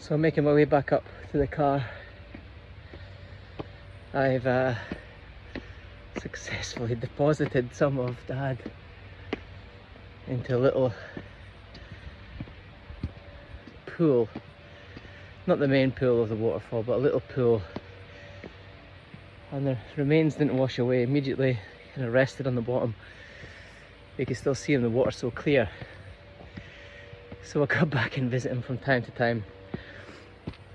So I'm making my way back up to the car. I've successfully deposited some of Dad into a little pool. Not the main pool of the waterfall, but a little pool. And the remains didn't wash away immediately, kind of rested on the bottom. You can still see him, the water's so clear. So I'll come back and visit him from time to time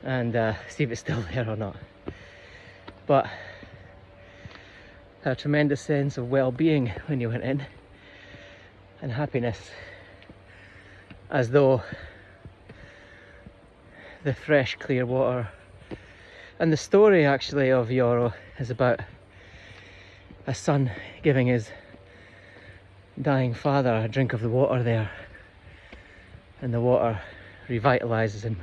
and see if it's still there or not. But I had a tremendous sense of well-being when you went in, and happiness, as though the fresh clear water. And the story actually of Yoro is about a son giving his dying father a drink of the water there, and the water revitalizes him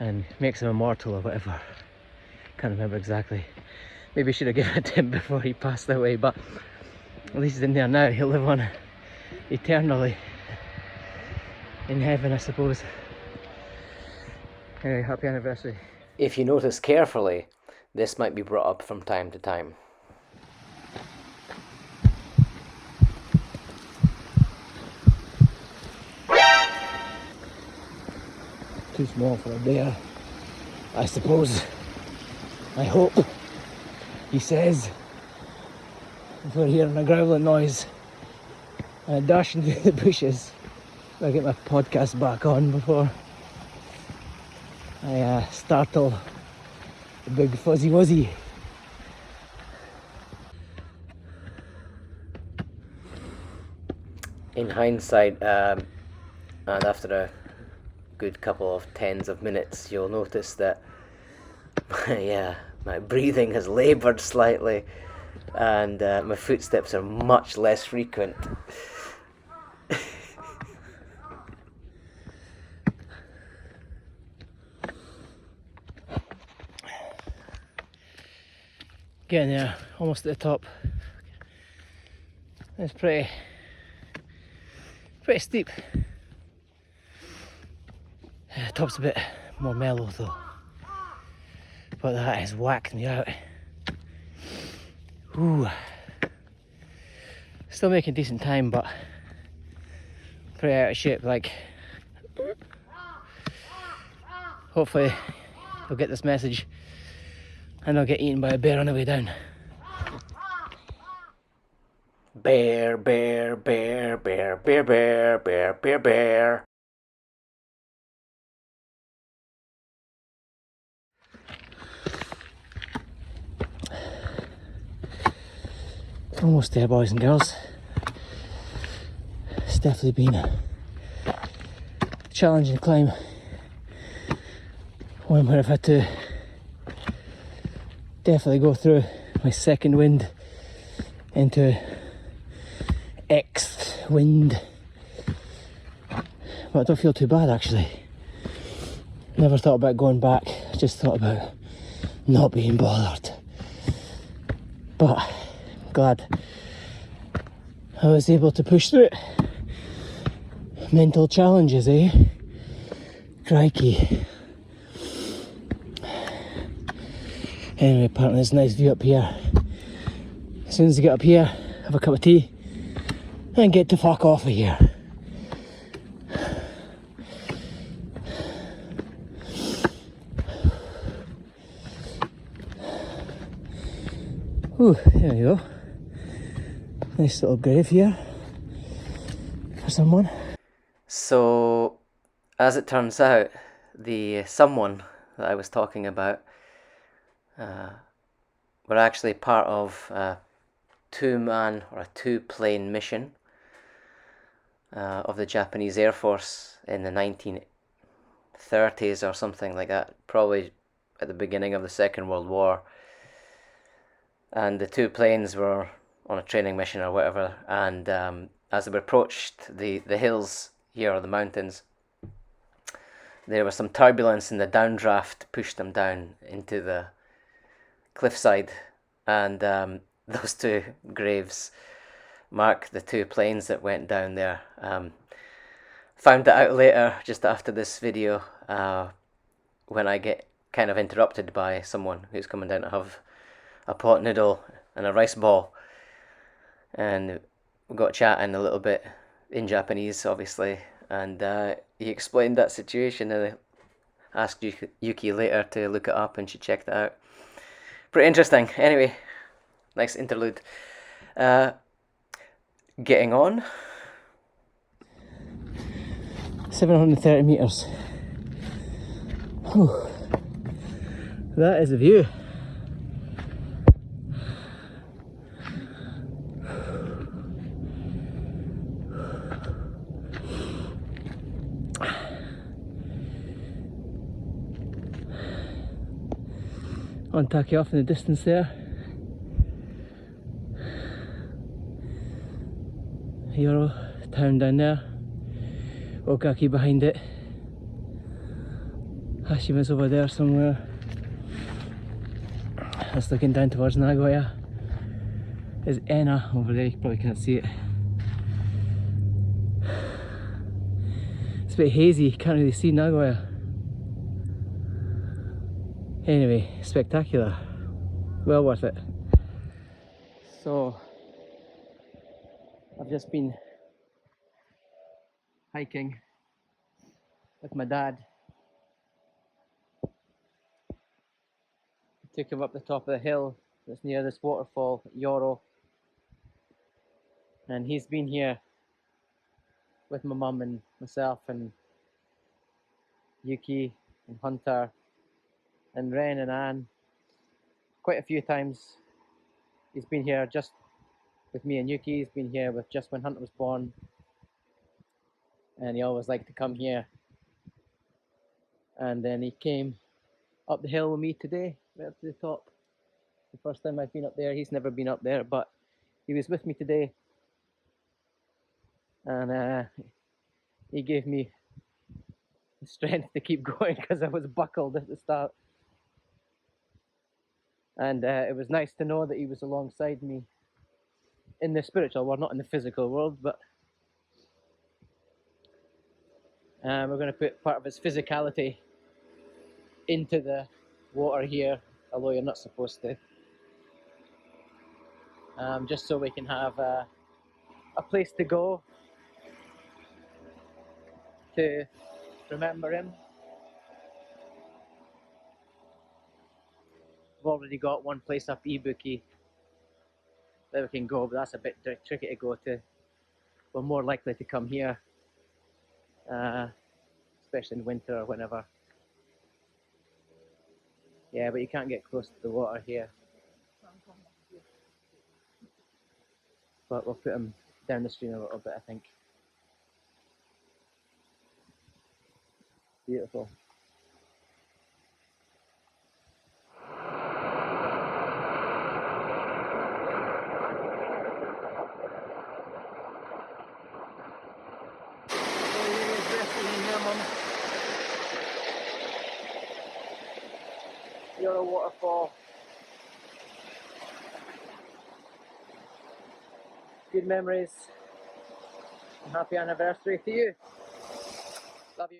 and makes him immortal or whatever. Can't remember exactly. Maybe I should have given it to him before he passed away, but at least he's in there now. He'll live on eternally in heaven, I suppose. Anyway, happy anniversary. If you notice carefully, this might be brought up from time to time. Too small for a bear, I suppose. I hope, he says. If we're hearing a growling noise and I dash into the bushes, I'll get my podcast back on before I startle the big fuzzy wuzzy. In hindsight, and after a good couple of tens of minutes, you'll notice that my breathing has laboured slightly, and my footsteps are much less frequent. Getting there, almost at the top. It's pretty steep. The top's a bit more mellow though, but that has whacked me out. Ooh. Still making decent time, but pretty out of shape. Like, hopefully I'll get this message and I'll get eaten by a bear on the way down. Bear, bear, bear, bear, bear, bear, bear, bear, bear. Almost there, boys and girls. It's definitely been a challenging climb. One where I've had to definitely go through my second wind into X wind. But I don't feel too bad actually. Never thought about going back, just thought about not being bothered. But I'm glad I was able to push through it. Mental challenges, eh? Crikey. Anyway, apparently there's a nice view up here. As soon as I get up here, have a cup of tea, and get to fuck off of here. Ooh, there we go. Nice little grave here for someone. So, as it turns out, the someone that I was talking about were actually part of a two-man or a two-plane mission of the Japanese Air Force in the 1930s or something like that, probably at the beginning of the Second World War. And the two planes were on a training mission or whatever, and as they approached the hills here, or the mountains, there was some turbulence and the downdraft pushed them down into the cliffside, and those two graves mark the two planes that went down there. Found that out later, just after this video, when I get kind of interrupted by someone who's coming down to have a pot noodle and a rice ball, and we got chatting a little bit in Japanese, obviously, and he explained that situation, and I asked Yuki later to look it up, and she checked it out. Pretty interesting. Anyway, nice interlude. Getting on. 730 meters. Whew. That is a view. Ontake off in the distance there. Yoro town down there. Okaki behind it. Hashima's over there somewhere. That's looking down towards Nagoya. There's Ena over there, you probably can't see it. It's a bit hazy, can't really see Nagoya. Anyway, spectacular. Well worth it. So, I've just been hiking with my dad. Took him up the top of the hill that's near this waterfall, Yoro. And he's been here with my mum and myself and Yuki and Hunter and Ren and Anne quite a few times. He's been here just with me and Yuki. He's been here with just when Hunter was born. And he always liked to come here. And then he came up the hill with me today, right up to the top. The first time I've been up there. He's never been up there, but he was with me today. And he gave me the strength to keep going because I was buckled at the start. And it was nice to know that he was alongside me in the spiritual world, not in the physical world, but we're going to put part of his physicality into the water here, although you're not supposed to. Just so we can have a place to go to remember him. We've already got one place up Ibuki that we can go, but that's a bit tricky to go to. We're more likely to come here, especially in winter or whenever. Yeah, but you can't get close to the water here. But we'll put him down the stream a little bit, I think. Beautiful. You're a waterfall. Good memories. And happy anniversary to you. Love you.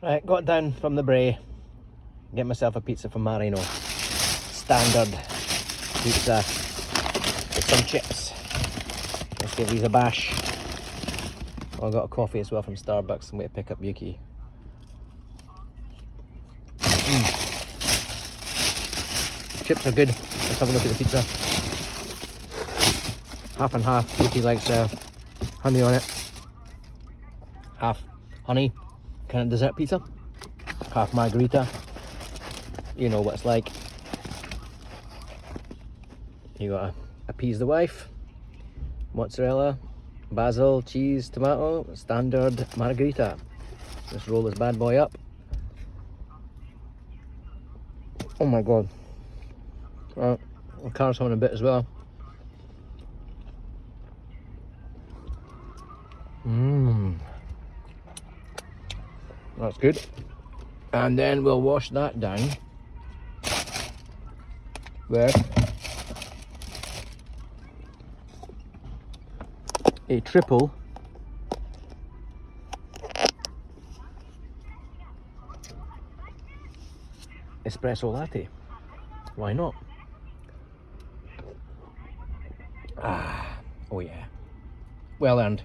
Right, got down from the brae. Get myself a pizza from Marino. Standard pizza with some chips. Let's give these a bash. Oh, I got a coffee as well from Starbucks. I'm going to pick up Yuki. Chips are good. Let's have a look at the pizza. Half and half. Yuki likes honey on it. Half honey, kind of dessert pizza. Half margarita. You know what it's like. You gotta appease the wife. Mozzarella, basil, cheese, tomato, standard margarita. Let's roll this bad boy up. Oh my god. I'll carve some in a bit as well. That's good. And then we'll wash that down with a triple espresso latte. Why not? Oh yeah. Well earned.